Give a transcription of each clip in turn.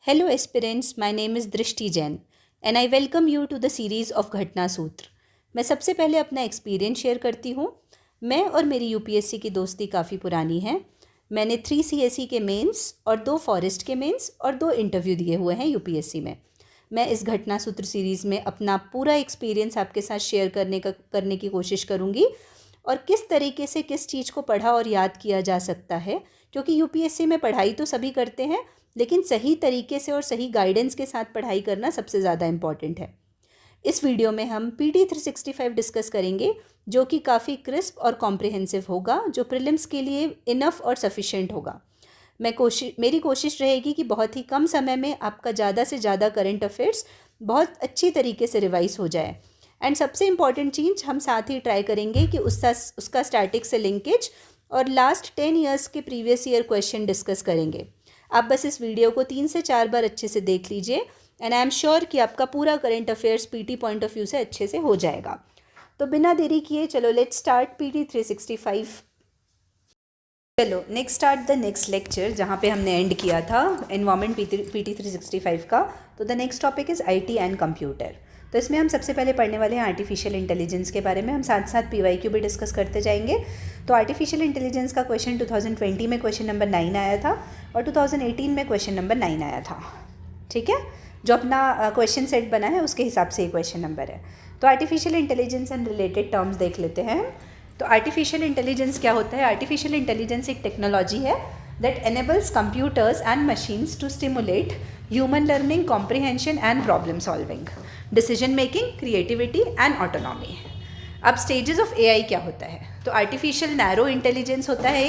Hello aspirants, my name is Drishti Jain and I welcome you to the series of घटना सूत्र। मैं सबसे पहले अपना एक्सपीरियंस शेयर करती हूँ। मैं और मेरी यूपीएससी की दोस्ती काफ़ी पुरानी है। मैंने 3 सीएसई के मेंस और 2 फॉरेस्ट के मेंस और 2 इंटरव्यू दिए हुए हैं यूपीएससी में। मैं इस घटना सूत्र सीरीज़ में अपना पूरा एक्सपीरियंस आपके साथ शेयर करने की कोशिश करूँगी और किस तरीके से किस चीज़ को पढ़ा और याद किया जा सकता है, क्योंकि यूपीएससी में पढ़ाई तो सभी करते हैं लेकिन सही तरीके से और सही गाइडेंस के साथ पढ़ाई करना सबसे ज़्यादा इम्पॉर्टेंट है। इस वीडियो में हम PT365 डिस्कस करेंगे जो कि काफ़ी क्रिस्प और कॉम्प्रिहेंसिव होगा, जो प्रीलिम्स के लिए इनफ और सफिशेंट होगा। मेरी कोशिश रहेगी कि बहुत ही कम समय में आपका ज़्यादा से ज़्यादा करंट अफेयर्स बहुत अच्छी तरीके से रिवाइज हो जाए। एंड सबसे इम्पॉर्टेंट चीज़ हम साथ ही ट्राई करेंगे कि उसका स्टैटिक से लिंकेज और लास्ट 10 ईयर्स के प्रीवियस ईयर क्वेश्चन डिस्कस करेंगे। आप बस इस वीडियो को 3 से 4 बार अच्छे से देख लीजिए एंड आई एम श्योर कि आपका पूरा current affairs PT point of view से अच्छे से हो जाएगा। तो बिना देरी किए चलो लेट्स स्टार्ट PT365। चलो next start the next lecture, जहाँ पे हमने एंड किया था एनवायरमेंट PT365 का। तो the next topic is IT and computer. तो इसमें हम सबसे पहले पढ़ने वाले हैं आर्टिफिशियल इंटेलिजेंस के बारे में। हम साथ साथ PYQ भी डिस्कस करते जाएंगे। तो आर्टिफिशियल इंटेलिजेंस का क्वेश्चन 2020 में क्वेश्चन नंबर 9 आया था और 2018 में क्वेश्चन नंबर 9 आया था। ठीक है, जो अपना क्वेश्चन सेट बना है उसके हिसाब से ये क्वेश्चन नंबर है। तो artificial intelligence and related terms देख लेते हैं। तो आर्टिफिशियल इंटेलिजेंस क्या होता है? आर्टिफिशियल इंटेलिजेंस एक टेक्नोलॉजी है that enables computers and machines to stimulate human learning, comprehension and problem solving, decision making, creativity and autonomy. अब स्टेजेस ऑफ एआई क्या होता है? तो आर्टिफिशियल नैरो इंटेलिजेंस होता है,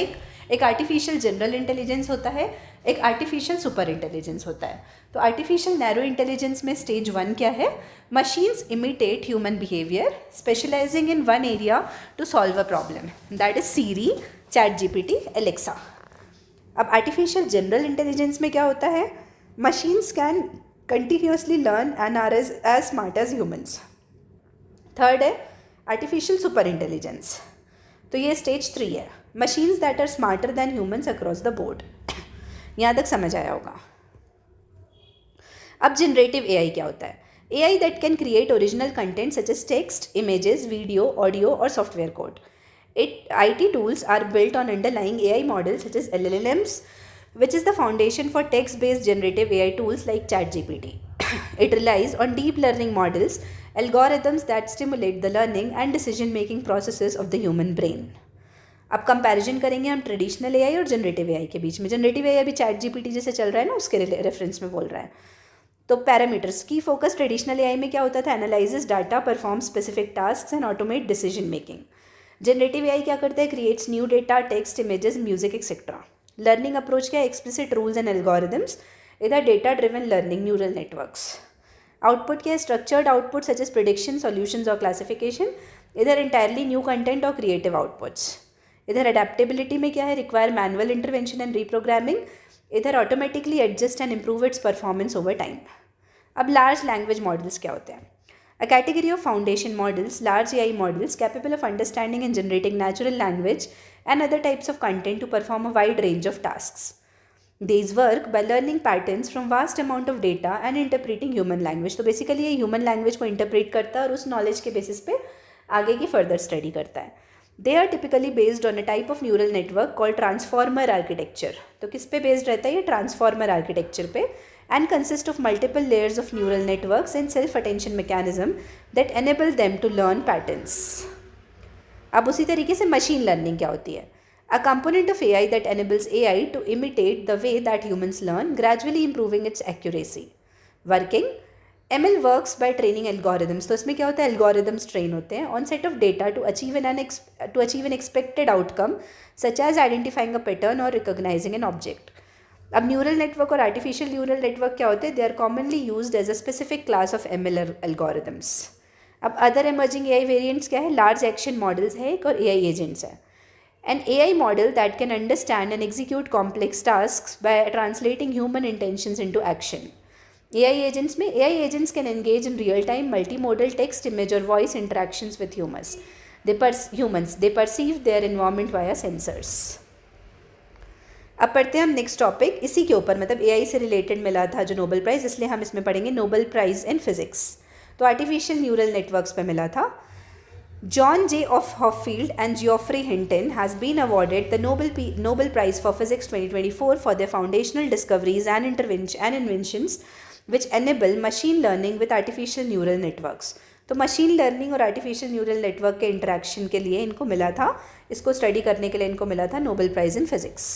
एक आर्टिफिशियल जनरल इंटेलिजेंस होता है, एक आर्टिफिशियल सुपर इंटेलिजेंस होता है। तो आर्टिफिशियल नैरो इंटेलिजेंस में स्टेज 1 क्या है? Machines imitate human behaviour specialising in one area to solve a problem, that is Siri, chat GPT, Alexa. अब आर्टिफिशियल जनरल इंटेलिजेंस में क्या होता है? Machines can continuously learn and are as smart as humans. Third है artificial super intelligence. तो ये stage 3 है, machines that are smarter than humans across the board. यहाँ तक समझ आया होगा। अब जनरेटिव एआई क्या होता है? AI that can create original content such as text, images, video, audio और software code. IT tools are built on underlying AI models such as LLMs, which is the foundation for text-based generative AI tools like ChatGPT. It relies on deep learning models, algorithms that stimulate the learning and decision-making processes of the human brain. अब comparison करेंगे हम traditional AI और generative AI के बीच में। Generative AI अभी chat GPT जैसे चल रहा है ना, उसके रेफरेंस में बोल रहा है। तो पैरामीटर्स की फोकस ट्रेडिशनल एआई में क्या होता था? Analyses data, perform specific task and automate decision making. Generative AI क्या करता है? Creates new data, text, images, music etcetera. Learning approach क्या है? एक्सप्लिसिट रूल्स एंड एल्गोरिदम्स, इधर data driven learning, neural networks. Output क्या है? Structured output such as prediction, solutions और classification, इधर इंटायरली न्यू कंटेंट और क्रिएटिव आउटपुट्स। इधर adaptability में क्या है? Require manual intervention and reprogramming, इधर automatically adjust and improve it's performance over time. अब लार्ज लैंग्वेज मॉडल्स क्या होते हैं? A category of foundation models, large AI models capable of understanding and generating natural language and other types of content to perform a wide range of tasks. These work by learning patterns from vast amount of data and interpreting human language. तो basically ये human language को interpret करता है और उस knowledge के basis पे आगे की फर्दर स्टडी करता है। They are typically based on a type of neural network called transformer architecture. तो किस पे बेस्ड रहता है ये? ट्रांसफॉर्मर आर्किटेक्चर पे, and consist of multiple layers of neural networks and self-attention mechanism that enable them to learn patterns. अब उसी तरीके से मशीन लर्निंग क्या होती है? A component of AI that enables AI to imitate the way that humans learn, gradually improving its accuracy. Working ML works by training algorithms. तो इसमें क्या होता है? algorithms train होते हैं on set of data to achieve an expected outcome such as identifying a pattern or recognizing an object. अब neural network और artificial neural network क्या होते हैं? They are commonly used as a specific class of ML algorithms. अब other emerging AI variants क्या है? Large action models है एक और AI एजेंट्स है। An AI model that can understand and execute complex task by translating human intentions into action. AI agents में AI agents can engage in real time multi modal text, image और voice interactions with humans. They perceive their environment via sensors. अब पढ़ते हैं हम next topic इसी के ऊपर, मतलब एआई से रिलेटेड मिला था जो नोबेल प्राइज़, इसलिए हम इसमें पढ़ेंगे नोबेल प्राइज़ इन फिजिक्स। तो आर्टिफिशियल न्यूरल नेटवर्क्स पे मिला था। John J. Hoffield and Geoffrey Hinton has been awarded the Nobel Prize for Physics 2024 for their foundational discoveries and inventions which enable machine learning with artificial neural networks. तो machine learning और artificial neural network के interaction के लिए इनको मिला था, इसको study करने के लिए इनको मिला था नोबेल प्राइज़ इन फिजिक्स।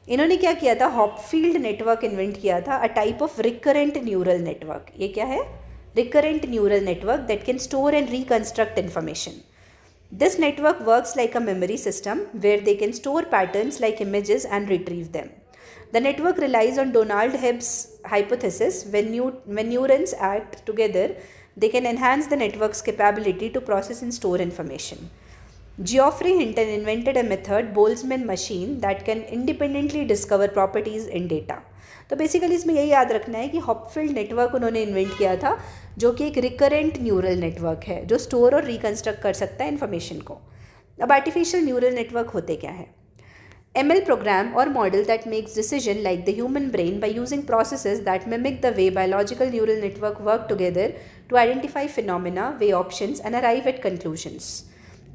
इन्होंने क्या किया था, हॉपफील्ड नेटवर्क इन्वेंट किया था, a type of recurrent neural network. ये क्या है, recurrent neural network that can store and reconstruct information. This network works like a memory system where they can store patterns like images and retrieve them. The network relies on Donald Hebb's hypothesis when neurons act together, they can enhance the network's capability to process and store information. Geoffrey Hinton invented a method, Boltzmann machine, that can independently discover properties in data. तो basically इसमें यही याद रखना है कि Hopfield network उन्होंने invent किया था, जो कि एक रिकरेंट न्यूरल नेटवर्क है जो स्टोर और रिकन्स्ट्रक्ट कर सकता है इन्फॉर्मेशन को। अब आर्टिफिशियल न्यूरल नेटवर्क होते क्या है? ML program or model that makes decision like the human brain by using processes that mimic the way biological neural network work together to identify phenomena, weigh options and arrive at conclusions.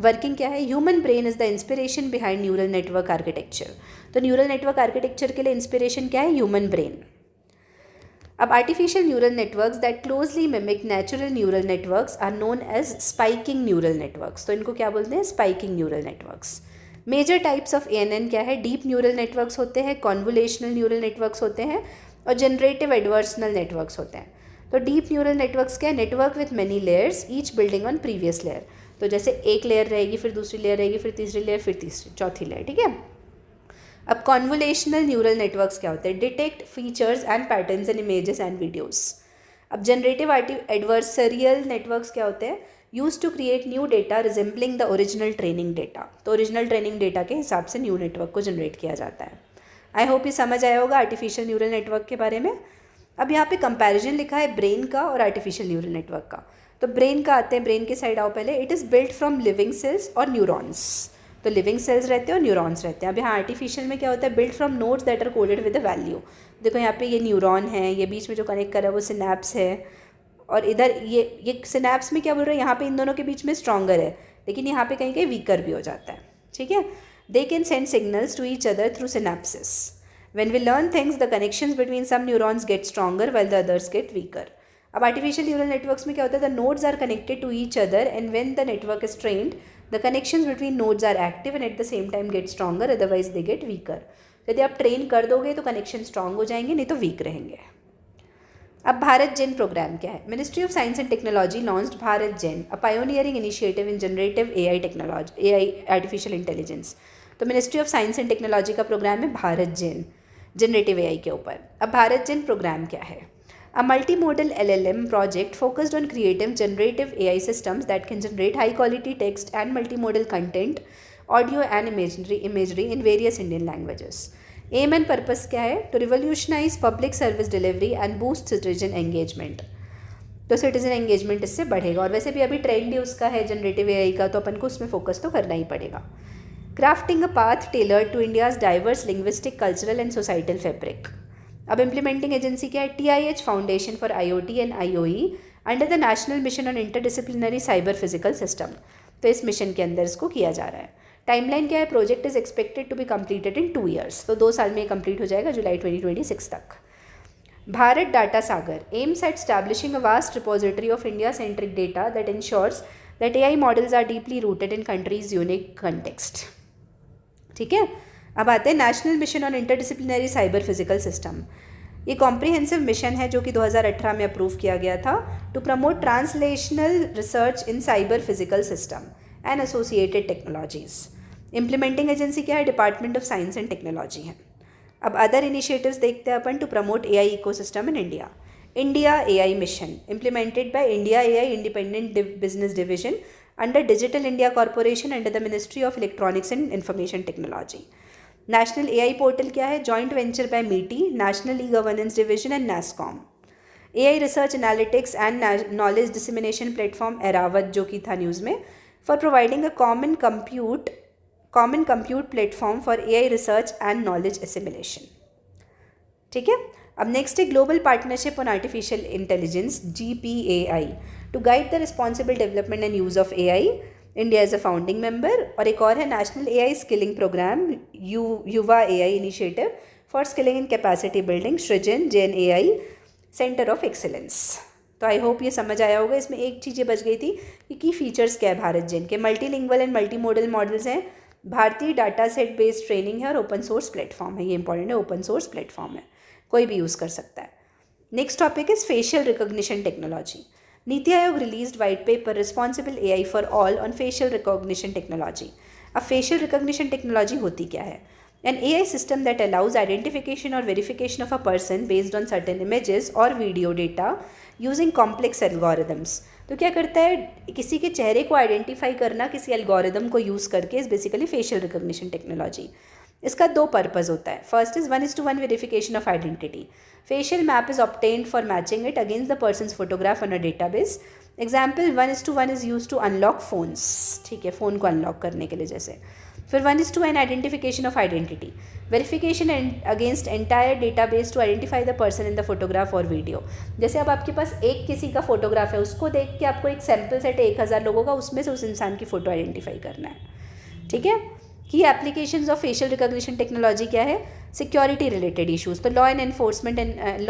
Working क्या है? Human brain is the inspiration behind neural network architecture. तो neural network architecture के लिए inspiration क्या है? Human brain. अब artificial neural networks that closely mimic natural neural networks are known as spiking neural networks. तो इनको क्या बोलते हैं? Spiking neural networks. Major types of ANN क्या है? डीप न्यूरल नेटवर्क्स होते हैं, कॉन्वोल्यूशनल न्यूरल नेटवर्क्स होते हैं और जनरेटिव एडवर्सनल नेटवर्क्स होते हैं। तो डीप न्यूरल नेटवर्क्स क्या है? Network with many layers each building on previous layer. तो जैसे एक लेयर रहेगी, फिर दूसरी लेयर रहेगी, फिर तीसरी लेयर, फिर तीसरी चौथी लेयर, ठीक है। अब कॉन्वोल्यूशनल न्यूरल नेटवर्क्स क्या होते हैं? Detect features and patterns in images and videos. अब जनरेटिव एडवर्सरियल नेटवर्क्स क्या होते हैं? Use to create new data resembling the original training data. तो ओरिजिनल ट्रेनिंग डेटा के हिसाब से न्यू नेटवर्क को जनरेट किया जाता है। आई होप ये समझ आया होगा आर्टिफिशियल न्यूरल नेटवर्क के बारे में। अब यहाँ पे कंपैरिजन लिखा है ब्रेन का और आर्टिफिशियल न्यूरल नेटवर्क का। तो ब्रेन का आते हैं, ब्रेन के साइड आओ पहले। It is built from living cells और न्यूरॉन्स। तो लिविंग सेल्स रहते हैं और न्यूरॉन्स रहते हैं। अब यहाँ आर्टिफिशियल में क्या होता है? Built from nodes that are coded with a value. देखो यहाँ पे ये न्यूरॉन है, ये बीच में जो कनेक्ट कर रहा है वो सिनैप्स है, और इधर ये सिनैप्स में क्या बोल रहे हैं? यहाँ पे इन दोनों के बीच में स्ट्रॉन्गर है, लेकिन यहाँ पे कहीं कहीं वीकर भी हो जाता है, ठीक है। They can send signals to each other through synapses. When we learn things, the connections between some neurons get stronger while the others get weaker. अब आर्टिफिशियल न्यूरल नेटवर्क्स में क्या होता है? The nodes are connected to each other and when the network is trained the connections between nodes are active and at the same time get stronger, otherwise they get weaker. यदि आप train कर दोगे तो connection strong हो जाएंगे, नहीं तो week रहेंगे। अब भारत जेन प्रोग्राम क्या है? Ministry of Science and Technology launched Bharat Gen, a pioneering initiative in generative AI technology, AI artificial intelligence. तो Ministry of Science and Technology का प्रोग्राम है भारत जेन, जनरेटिव AI के ऊपर। अब भारत जेन प्रोग्राम क्या है? A multimodal LLM project focused on creative generative AI systems that can generate high quality text and multimodal content, audio and imagery in various Indian languages. Aim and purpose क्या है? To revolutionize public service delivery and boost citizen engagement. तो citizen engagement इससे बढ़ेगा, और वैसे भी अभी trend ही उसका है जनरेटिव AI का, तो अपन को उसमें फोकस तो करना ही पड़ेगा। Crafting a path tailored to India's diverse linguistic, cultural and societal fabric. अब इम्प्लीमेंटिंग एजेंसी क्या है? TIH foundation for IoT and IoE under the national mission on interdisciplinary cyber physical system. तो इस मिशन के अंदर इसको किया जा रहा है। टाइमलाइन क्या है? Project is expected to be completed in 2 years। तो 2 साल में कंप्लीट हो जाएगा, जुलाई 2026 तक। Bharat data Sagar aims at establishing a vast repository of India centric data that ensures that AI models are deeply rooted in country's unique context, ठीक है। अब आते हैं national mission on interdisciplinary cyber physical system. ये कॉम्प्रिहेंसिव मिशन है जो कि 2018 में अप्रूव किया गया था, to promote translational research in cyber physical system and associated technologies. Implementing agency क्या है? Department of Science and technology है। अब अदर इनिशिएटिव्स देखते हैं अपन, to promote AI ecosystem in India. India AI mission implemented by India AI independent business division under Digital India Corporation under the Ministry of Electronics and Information Technology. National AI portal क्या है? Joint venture by MeitY, national e-governance division and NASSCOM। AI research analytics and knowledge dissemination platform Airawat, जो कि था news में, for providing a common compute common compute platform for AI research and knowledge assimilation. ठीक है, अब next है global partnership on artificial intelligence GPAI to guide the responsible development and use of AI। India as a founding member. और एक और है national AI skilling program Yuva AI initiative for skilling in capacity building, Srijan Gen AI centre of excellence. तो I hope ये समझ आया होगा। इसमें एक चीज़ ये बच गई थी कि की फीचर्स क्या है भारत जैन के। Multilingual and multi modal models हैं, भारतीय डाटा सेट बेस्ड ट्रेनिंग है और ओपन सोर्स प्लेटफॉर्म है। ये इंपॉर्टेंट है, ओपन सोर्स प्लेटफॉर्म है, कोई भी यूज़ कर सकता है। Next topic is facial recognition technology. NITI Aayog released white paper responsible AI for all on facial recognition technology. अब फेशियल रिकॉग्निशन टेक्नोलॉजी होती क्या है? An AI system that allows identification or verification of a person based on certain images or video data using complex algorithms। तो क्या करता है, किसी के चेहरे को आइडेंटिफाई करना किसी एल्गोरिदम को यूज़ करके इस बेसिकली फेशियल रिकॉग्निशन टेक्नोलॉजी। इसका दो पर्पज़ होता है। First is 1:1 verification of identity. Facial map is obtained for matching it against the person's photograph on a database. Example 1:1 is use to unlock phones. ठीक है, phone को unlock करने के लिए जैसे। फिर 1:1 identification of identity, verification against entire database to identify the person in the photograph और video. जैसे अब आपके पास एक किसी का फोटोग्राफ है, उसको देख के आपको एक सैम्पल सेट है 1000 लोगों का, उसमें से उस इंसान की फ़ोटो आइडेंटिफाई करना है। ठीक है, की applications of facial recognition technology क्या है? सिक्योरिटी रिलेटेड इशूज़, तो लॉ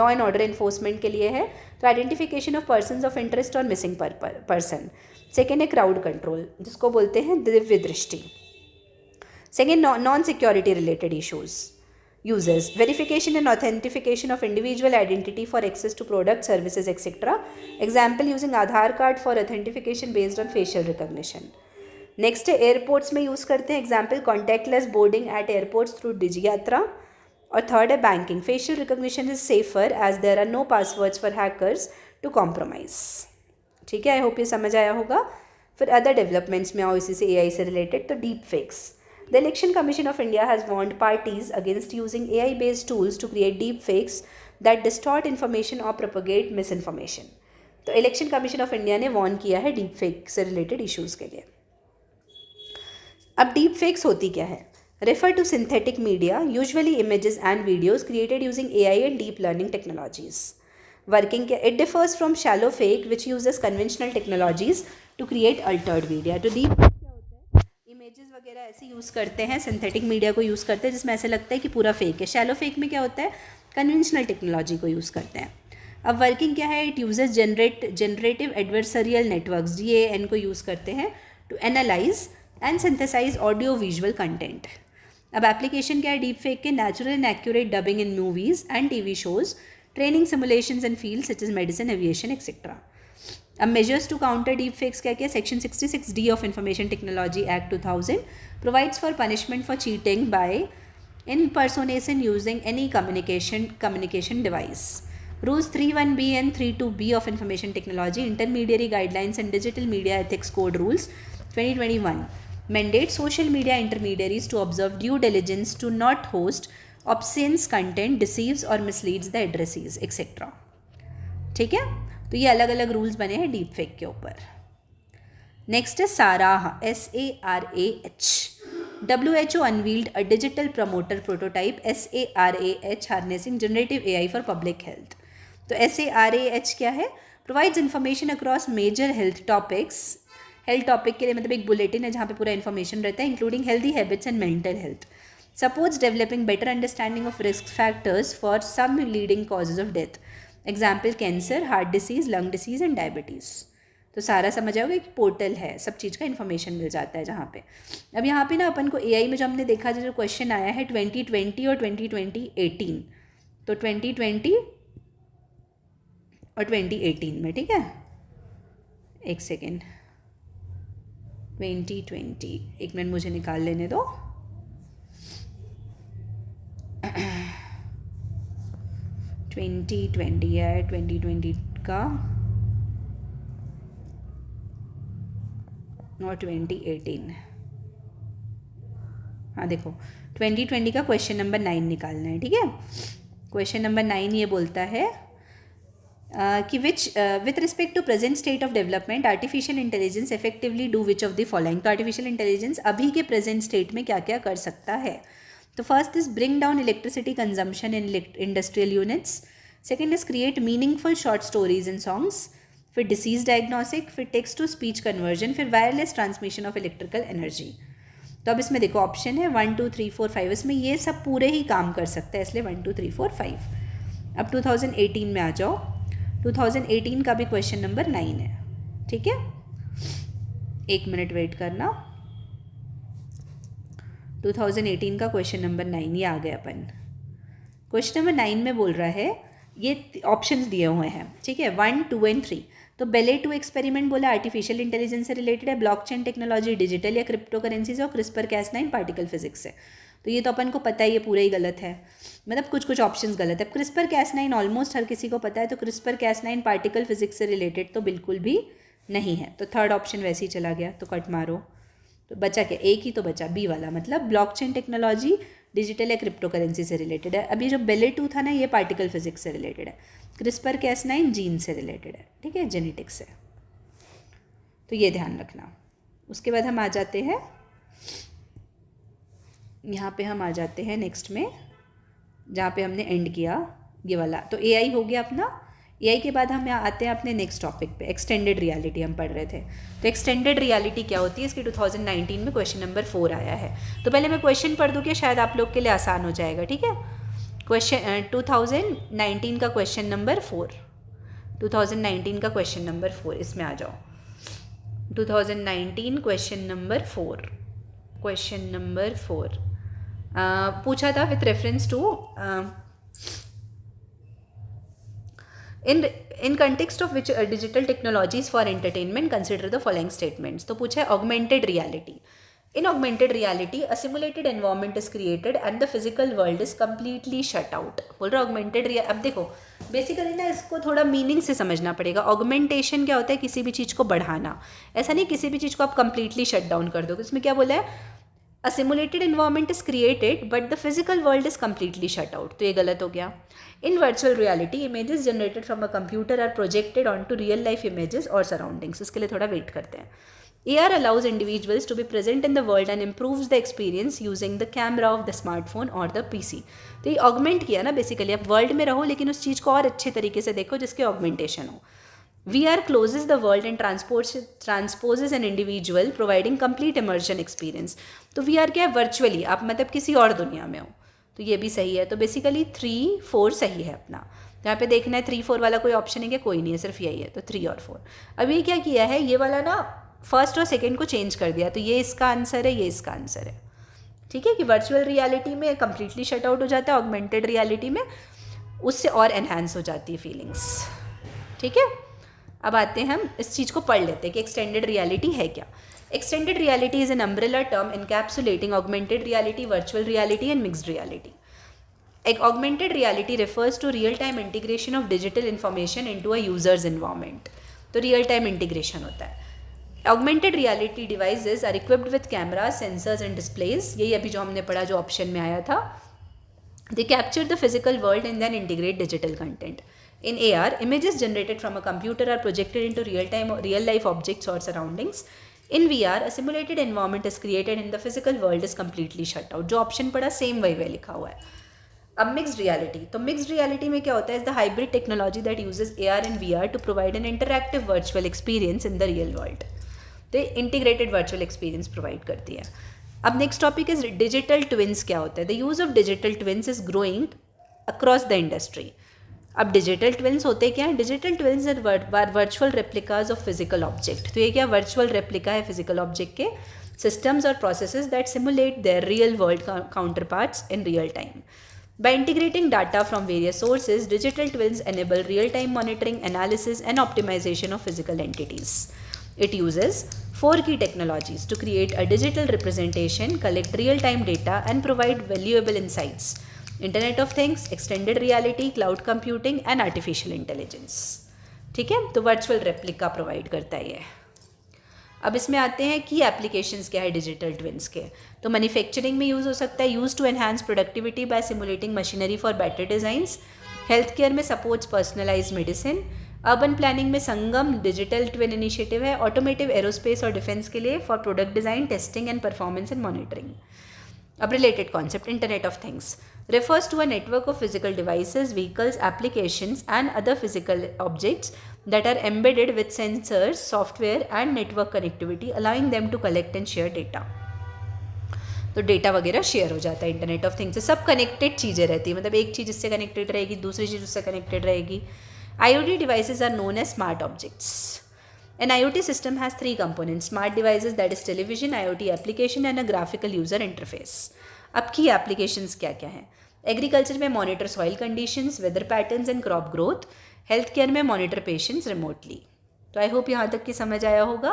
एंड ऑर्डर एनफोर्समेंट के लिए है। तो identification of persons of interest और मिसिंग पर्सन। सेकेंड है क्राउड कंट्रोल, जिसको बोलते हैं दिव्य दृष्टि। Second, non-security related issues. Uses, verification and authentication of individual identity for access to products, services, etc. Example, using Aadhaar card for authentication based on facial recognition. Next है airports में use करते हैं। Example, contactless boarding at airports through DigiYatra. और third है banking, facial recognition is safer as there are no passwords for hackers to compromise. ठीक है, I hope ये समझ आया होगा। फिर अदर डेवलपमेंट्स में आओ इसी से AI से रिलेटेड, तो deep fakes. The Election Commission of India has warned parties against using AI-based tools to create deep fakes that distort information or propagate misinformation. तो इलेक्शन कमीशन ऑफ इंडिया ने warn किया है deep fake से related issues के लिए। अब deep fakes होती क्या है? Refer to synthetic media, usually images and videos created using AI and deep learning technologies. Working क्या? It differs from shallow fake which uses conventional technologies to create altered media. तो deep images वगैरह ऐसे use करते हैं, synthetic media को use करते हैं जिसमें ऐसे लगता है कि पूरा फेक है। शैलो फेक में क्या होता है, कन्वेंशनल टेक्नोलॉजी को यूज़ करते हैं। अब वर्किंग क्या है? It uses generative adversarial networks GAN को यूज़ करते हैं to analyse and synthesise audio visual content. अब एप्लीकेशन क्या है डीप फेक के? Natural and accurate dubbing in movies and TV shows, training simulations in field such as medicine, aviation et cetera. अब measures to counter deep fakes क्या क्या? Section 66D of information technology act 2000 provides for punishment for cheating by impersonation using any communication device. Rules 31B and 32B of information technology intermediary guidelines and digital media ethics code rules 2021 mandate social media intermediaries to observe due diligence to not host obscene content, deceives or misleads the addressees, etc. ठीक है, तो ये अलग अलग rules बने हैं deep fake के ऊपर। नेक्स्ट है Sarah, SARAH। WHO unveiled a digital promoter prototype SARAH harnessing generative AI for public health. तो SARAH क्या है? Provides information across major health topics. Health topic के लिए मतलब एक बुलेटिन है जहाँ पे पूरा इन्फॉर्मेशन रहता है, including healthy habits and mental health. Supports developing better understanding of risk factors for some leading causes of death. Example, cancer, heart disease, lung disease and diabetes. तो सारा समझ आओगे कि पोर्टल है, सब चीज़ का इन्फॉर्मेशन मिल जाता है जहाँ पे। अब यहाँ पे ना अपन को AI में जो हमने देखा जो क्वेश्चन आया है 2020 और 2018, तो 2020 और 2018 में, ठीक है, एक सेकेंड, 2020, एक मिनट मुझे निकाल लेने दो। ट्वेंटी है 2020 का और 2018। हाँ देखो, 2020 का क्वेश्चन नंबर 9 निकालना है, ठीक है। क्वेश्चन नंबर 9 ये बोलता है कि with respect to present state of development artificial intelligence effectively do which of the following. तो आर्टिफिशियल इंटेलिजेंस अभी के प्रेजेंट स्टेट में क्या क्या कर सकता है? तो first is bring down electricity consumption in industrial units. Second is create meaningful short stories in songs. फिर डिसीज डायग्नोसिक, फिर टेक्स्ट टू स्पीच कन्वर्जन, फिर wireless transmission of electrical energy. तो अब इसमें देखो ऑप्शन है 1 2 3 4 5, इसमें ये सब पूरे ही काम कर सकते हैं, इसलिए 1 2 3 4 5। अब 2018 में आ जाओ। 2018 का भी क्वेश्चन नंबर 9 है, ठीक है, 1 मिनट वेट करना। 2018 का क्वेश्चन नंबर 9 ये आ गया अपन। क्वेश्चन नंबर 9 में बोल रहा है, ये ऑप्शंस दिए हुए हैं, ठीक है, 1 2 एंड 3। तो बेले 2 एक्सपेरिमेंट बोला आर्टिफिशियल इंटेलिजेंस से रिलेटेड है, ब्लॉकचेन टेक्नोलॉजी डिजिटल या क्रिप्टो करेंसीज और क्रिस्पर कैस9 पार्टिकल फिजिक्स से। तो ये तो अपन को पता है, ये पूरा ही गलत है, मतलब कुछ कुछ ऑप्शंस गलत है। क्रिस्पर कैस9 ऑलमोस्ट हर किसी को पता है, तो क्रिस्पर कैस9 पार्टिकल फिजिक्स से रिलेटेड तो बिल्कुल भी नहीं है। तो थर्ड ऑप्शन वैसे ही चला गया, तो कट मारो। तो बचा क्या? एक ही तो बचा, बी वाला, मतलब ब्लॉकचेन टेक्नोलॉजी डिजिटल या क्रिप्टो करेंसी से रिलेटेड है। अभी जो बेले 2 था ना, ये पार्टिकल फिजिक्स से रिलेटेड है। क्रिस्पर कैस9 जीन से रिलेटेड है, ठीक है, जेनेटिक्स से। तो ये ध्यान रखना। उसके बाद हम आ जाते हैं यहाँ पे, हम आ जाते हैं नेक्स्ट में, जहाँ पे हमने एंड किया ये वाला। तो एआई हो गया अपना। एआई के बाद हम यहाँ आते हैं अपने नेक्स्ट टॉपिक पे, एक्सटेंडेड रियलिटी हम पढ़ रहे थे। तो एक्सटेंडेड रियलिटी क्या होती है, इसकी 2019 में क्वेश्चन नंबर 4 आया है। तो पहले मैं क्वेश्चन पढ़ दूँ कि शायद आप लोग के लिए आसान हो जाएगा, ठीक है। क्वेश्चन 2019 का क्वेश्चन नंबर 4, 2019 का क्वेश्चन नंबर 4, इसमें आ जाओ। 2019 क्वेश्चन नंबर 4, क्वेश्चन नंबर 4 पूछा था with reference to in context of which digital technologies for entertainment, consider the following statements। तो पूछा है augmented reality. In augmented reality, a simulated environment is created and the physical world is completely shut out। बोल रहा augmented real. अब देखो basically ना इसको थोड़ा मीनिंग से समझना पड़ेगा। ऑगमेंटेशन क्या होता है? किसी भी चीज़ को बढ़ाना। ऐसा नहीं किसी भी चीज़ को आप कंप्लीटली शट डाउन कर दो। इसमें क्या बोला है? A simulated environment is created but the physical world is completely shut out. तो ये गलत हो गया। In virtual reality images generated from a computer are projected on to real life images और सराउंडिंग्स। इसके लिए थोड़ा वेट करते हैं। AR allows individuals to be present in the world and improves the experience using the camera of the smartphone or the PC। तो ये augment किया ना, बेसिकली आप वर्ल्ड में रहो लेकिन उस चीज़ को और अच्छे तरीके से देखो जिसके ऑगमेंटेशन हो। VR closes the world and transposes an individual providing complete immersion experience। तो VR क्या है? वर्चुअली आप मतलब किसी और दुनिया में हो। तो ये भी सही है। तो बेसिकली 3 4 सही है अपना। यहाँ पे देखना है 3 4 वाला कोई ऑप्शन है क्या? कोई नहीं है, सिर्फ यही है। तो 3 और 4। अब ये क्या किया है? ये वाला ना फर्स्ट और सेकंड को चेंज कर दिया। तो ये इसका आंसर है, ये इसका आंसर है, ठीक है। कि वर्चुअल रियलिटी में कम्प्लीटली शट आउट हो जाता है, ऑगमेंटेड रियलिटी में उससे और एनहांस हो जाती है फीलिंग्स, ठीक है। अब आते हैं, हम इस चीज़ को पढ़ लेते हैं कि एक्सटेंडेड रियलिटी है क्या। Extended reality is an umbrella term encapsulating augmented reality, virtual reality and mixed reality. एक augmented reality refers to real time integration of digital information into a user's environment। तो रियल टाइम इंटीग्रेशन होता है। Augmented reality devices are equipped with cameras, sensors and displays. यही अभी जो हमने पढ़ा, जो ऑप्शन में आया था। They capture the physical world and then integrate digital content. In AR, images generated from a computer are projected into real life objects or surroundings। In VR, a simulated environment is created and the physical world is completely shut out। जो ऑप्शन पढ़ा same वही लिखा हुआ है। अब mixed reality. तो mixed reality में क्या होता है? Is the hybrid technology that uses AR and VR to provide an interactive virtual experience in the real world. तो इंटीग्रेटेड वर्चुअल एक्सपीरियंस प्रोवाइड करती है। अब next topic is digital twins. क्या होता है? The use of digital twins is growing across the industry. अब digital twins होते क्या हैं? Digital twins are virtual replicas of physical object. तो ये क्या वर्चुअल रेप्लिका है फिजिकल ऑब्जेक्ट के? सिस्टम्स और processes that simulate their real world counterparts in real time. By integrating data from various sources, digital twins enable real-time monitoring, analysis, and optimization of physical entities. It uses 4 key technologies to create a digital representation, collect real-time data, and provide valuable insights: Internet of Things, extended reality, cloud computing, and artificial intelligence। ठीक है, तो virtual replica provide करता है ये। अब इसमें आते हैं की एप्लीकेशंस क्या है डिजिटल ट्विन्स के। तो मैन्युफैक्चरिंग में यूज़ हो सकता है, use to enhance productivity by simulating machinery for better designs. Health care में supports personalise medicine, urban planning में संगम डिजिटल ट्विन इनिशिएटिव है, ऑटोमेटिव एरोस्पेस और डिफेंस के लिए for product design, testing and performance and monitoring. अब related concept, internet of things refers to a network of physical devices, vehicles, applications and other physical objects that are embedded with sensors, software and network connectivity, allowing them to collect and share data. तो data वगैरह share हो जाता है internet of things से. सब connected चीज़ें रहती है, मतलब एक चीज़ इससे कनेक्टेड रहेगी, दूसरी चीज़ उससे कनेक्टेड रहेगी. IoT devices are known as smart objects. An IoT system has three components: smart devices, that is television, IoT application and a graphical user interface. अब की एप्लीकेशंस क्या क्या हैं? एग्रीकल्चर में monitor soil conditions, weather patterns and crop growth. Health care में monitor patients remotely. तो I hope यहाँ तक की समझ आया होगा.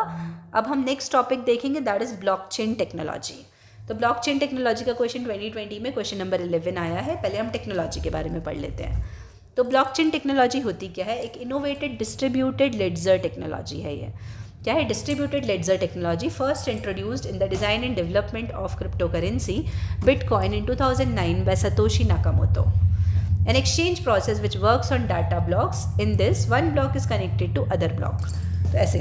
अब हम नेक्स्ट टॉपिक देखेंगे, दैट इज ब्लॉकचेन टेक्नोलॉजी. तो ब्लॉकचेन टेक्नोलॉजी का क्वेश्चन 2020 में क्वेश्चन नंबर 11 आया है. पहले हम टेक्नोलॉजी के बारे में पढ़ लेते हैं. तो ब्लॉकचेन टेक्नोलॉजी होती क्या है? एक इनोवेटेड डिस्ट्रीब्यूटेड लेडजर टेक्नोलॉजी है. ये क्या है? Distributed ledger technology first introduced in the design and development of crypto currency Bitcoin in 2009 by Satoshi Nakamoto. An exchange process which works on data blocks. In this, one block is connected to other block. तो ऐसे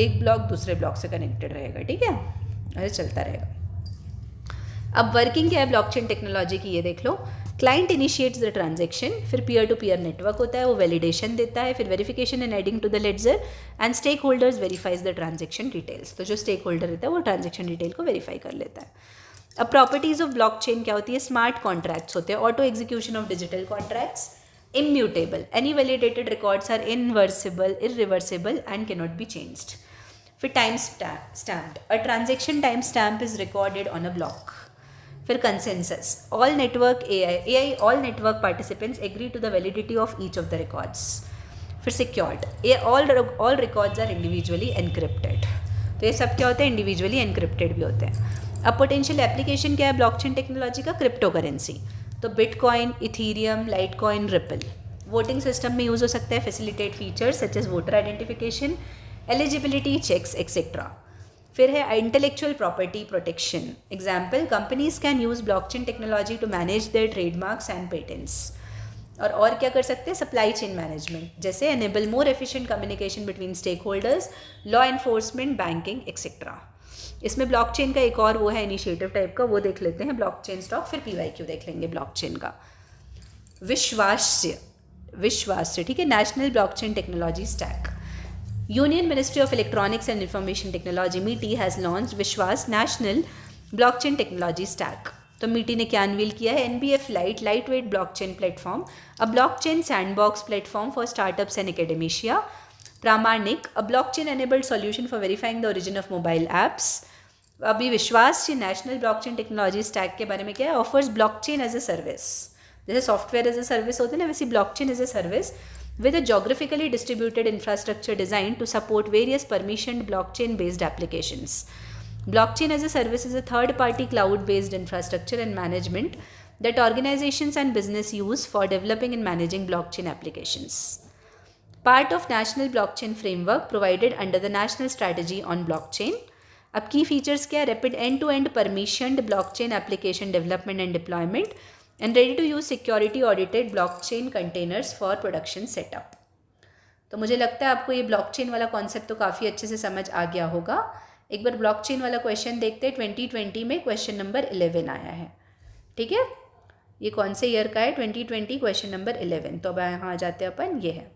एक block दूसरे block से connected रहेगा, ठीक है, ऐसे चलता रहेगा. अब वर्किंग क्या है ब्लॉकचेन टेक्नोलॉजी की, ये देख लो. क्लाइंट इनिशिएट्स द ट्रांजेक्शन, फिर पीयर टू पीयर नेटवर्क होता है, वो वैलिडेशन देता है, फिर verification and adding to the ledger and stake holders verifies the transaction details. तो जो स्टेक होल्डर रहता है वो ट्रांजेक्शन डिटेल को वेरीफाई कर लेता है. अब प्रॉपर्टीज ऑफ ब्लॉकचेन क्या होती है? स्मार्ट कॉन्ट्रैक्ट्स होते हैं, auto execution of digital contracts, immutable, any validated records are irreversible and can not be changed. फिर time stamped, a transaction time stamp is recorded on a block. फिर consensus, all network AI all network participants agree to the validity of each of the records. फिर secured, all records are individually encrypted. तो ये सब क्या होते हैं? Individually encrypted भी होते हैं. अब पोटेंशियल एप्लीकेशन क्या है ब्लॉकचेन टेक्नोलॉजी का? Crypto currency. तो Bitcoin, Ethereum, Litecoin, Ripple. Voting system में यूज़ हो सकता है, facilitate features such as voter identification, eligibility checks et cetera. फिर है intellectual property protection. Example, companies can use blockchain technology to manage their trademarks and patents. और क्या कर सकते हैं? सप्लाई चेन मैनेजमेंट, जैसे enable more efficient communication between stake holders, law enforcement, banking et cetera. इसमें blockchain का एक और वो है इनिशिएटिव टाइप का, वो देख लेते हैं, ब्लॉकचेन स्टॉक. फिर PYQ देख लेंगे ब्लॉकचेन का. विश्वास्य, ठीक है, national blockchain technology stack. Union Ministry of Electronics and Information Technology (MeitY) has launched Vishwas national blockchain technology stack. तो MeitY ने क्या अनवील किया है? NBF Lite, light weight blockchain platform, a blockchain sandbox platform for startups and academia. Pramanik, a blockchain enabled solution for verifying the origin of mobile apps. अभी Vishwas national blockchain technology stack के बारे में क्या है? Offers blockchain as a service. जैसे software as a service होते हैं ना, वैसे blockchain as a service with a geographically distributed infrastructure designed to support various permissioned blockchain-based applications. Blockchain as a service is a third-party cloud-based infrastructure and management that organizations and business use for developing and managing blockchain applications. Part of National Blockchain Framework provided under the National Strategy on Blockchain. अब key features क्या है? Rapid end-to-end permissioned blockchain application development and deployment. And ready to use security audited blockchain containers for production setup. तो मुझे लगता है आपको ये blockchain वाला कॉन्सेप्ट तो काफ़ी अच्छे से समझ आ गया होगा. एक बार ब्लॉकचेन वाला क्वेश्चन देखते हैं. 2020 में क्वेश्चन नंबर 11 आया है, ठीक है. ये कौन से ईयर का है? 2020 क्वेश्चन नंबर 11. तो अब यहाँ आ जाते हैं अपन, ये है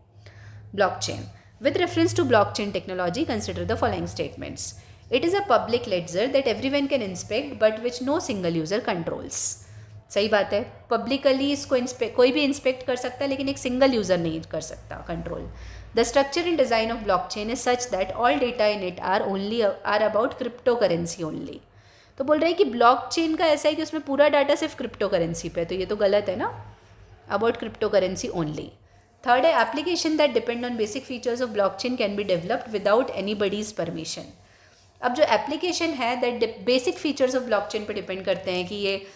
blockchain. With reference to blockchain technology consider the following statements. It is a public ledger that everyone can inspect but which no single user controls. सही बात है, पब्लिकली इसको कोई भी इंस्पेक्ट कर सकता है, लेकिन एक सिंगल यूज़र नहीं कर सकता control. The structure and design of blockchain is such that all data in it are about crypto currency only. तो बोल रहे हैं कि ब्लॉकचेन का ऐसा है कि उसमें पूरा डाटा सिर्फ क्रिप्टो करेंसी पे है, तो ये तो गलत है ना. About crypto currency only. Third है, application that depend on basic features of blockchain can be developed without anybody's permission. अब जो एप्लीकेशन है that basic features of blockchain पे डिपेंड करते हैं कि ये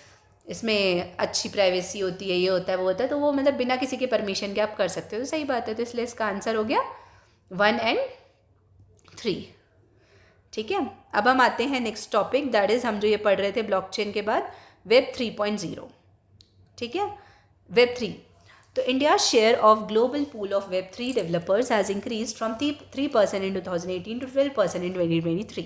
इसमें अच्छी प्राइवेसी होती है, ये होता है, वो होता है, तो वो मतलब बिना किसी के परमिशन के आप कर सकते हो. तो सही बात है. तो इसलिए इसका आंसर हो गया 1 and 3. ठीक है. अब हम आते हैं नेक्स्ट टॉपिक, दैट इज़ हम जो ये पढ़ रहे थे ब्लॉकचेन के बाद, वेब 3.0. ठीक है, वेब 3. तो India share of global pool of Web3 developers has increase from 3% in 2018 to 12% इन 2023.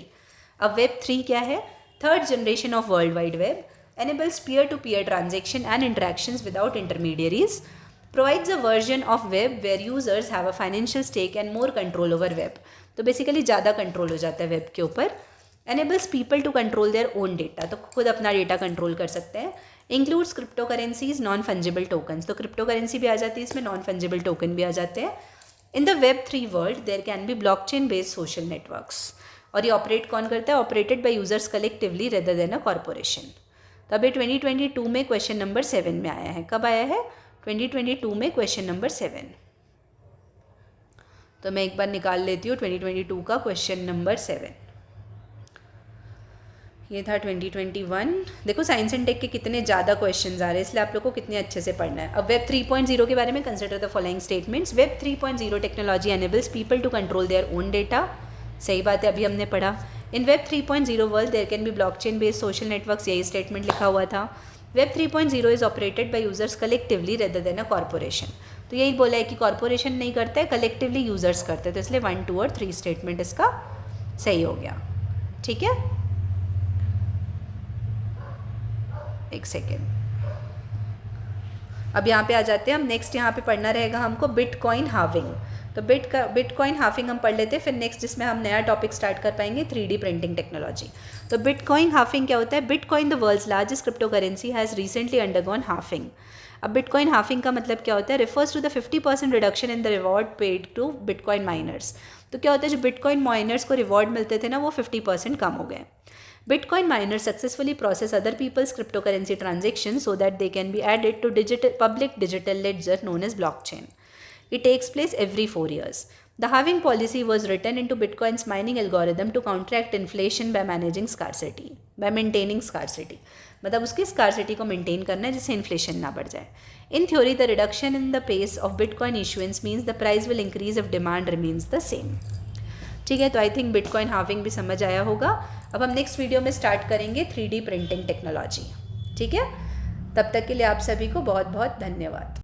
अब Web3 क्या है? Third generation of world wide web, enables peer-to-peer transaction and interactions without intermediaries, provides a version of web where users have a financial stake and more control over web. तो basically ज़्यादा control हो जाता है web के ऊपर. enables people to control their own data, तो खुद अपना डेटा कंट्रोल कर सकते हैं. includes cryptocurrencies, non fungible tokens, तो क्रिप्टो करेंसी भी आ जाती है इसमें, नॉन फंजिबल टोकन भी आ जाते हैं. In the Web3 world there can be blockchain based social networks. और ये ऑपरेट कौन करता है? Operated by users collectively rather than a corporation. तो अभी 2022 में क्वेश्चन नंबर 7 में आया है. कब आया है? 2022 में क्वेश्चन नंबर 7. तो मैं एक बार निकाल लेती हूँ 2022 का क्वेश्चन नंबर 7. ये था 2021. देखो साइंस एंड टेक के कितने ज़्यादा क्वेश्चंस आ रहे हैं, इसलिए आप लोग को कितने अच्छे से पढ़ना है. अब वेब 3.0 के बारे में consider the following statements. Web 3.0 technology enables people to control their own data. सही बात है, अभी हमने पढ़ा. In web 3.0 world there can be blockchain based social networks, यही स्टेटमेंट लिखा हुआ था. Web 3.0 is operated by users collectively rather than a corporation. तो यही बोला है कि कॉर्पोरेशन नहीं करता है, कलेक्टिवली यूजर्स करते हैं. तो इसलिए 1, 2 और 3 स्टेटमेंट इसका सही हो गया. ठीक है, एक सेकेंड. अब यहाँ पे आ जाते हैं हम. नेक्स्ट यहाँ पे पढ़ना रहेगा हमको बिटकॉइन हार्विंग. तो बिटकॉइन हार्विंग हम पढ़ लेते हैं, फिर नेक्स्ट जिसमें हम नया टॉपिक स्टार्ट कर पाएंगे 3D प्रिंटिंग टेक्नोलॉजी. तो बिटकॉइन हार्विंग क्या होता है? Bitcoin the world's largest crypto currency has recently undergone halving. अब बिटकॉइन हार्विंग का मतलब क्या होता है? Refers to the 50% reduction in the reward paid to bitcoin miners. तो क्या होता है, जो बिटकॉइन माइनर्स को रिवॉर्ड मिलते थे ना, वो 50% कम हो गए. Bitcoin miners successfully process other people's cryptocurrency transactions so that they can be added to public digital ledger known as blockchain. It takes place every 4 years. The halving policy was written into Bitcoin's mining algorithm to counteract inflation by maintaining scarcity. मतलब उसकी scarcity को maintain करना है जिससे inflation ना बढ़ जाए. In theory, the reduction in the pace of Bitcoin issuance means the price will increase if demand remains the same. ठीक है, तो आई थिंक बिटकॉइन हार्विंग भी समझ आया होगा. अब हम नेक्स्ट वीडियो में स्टार्ट करेंगे 3D प्रिंटिंग टेक्नोलॉजी. ठीक है, तब तक के लिए आप सभी को बहुत बहुत धन्यवाद.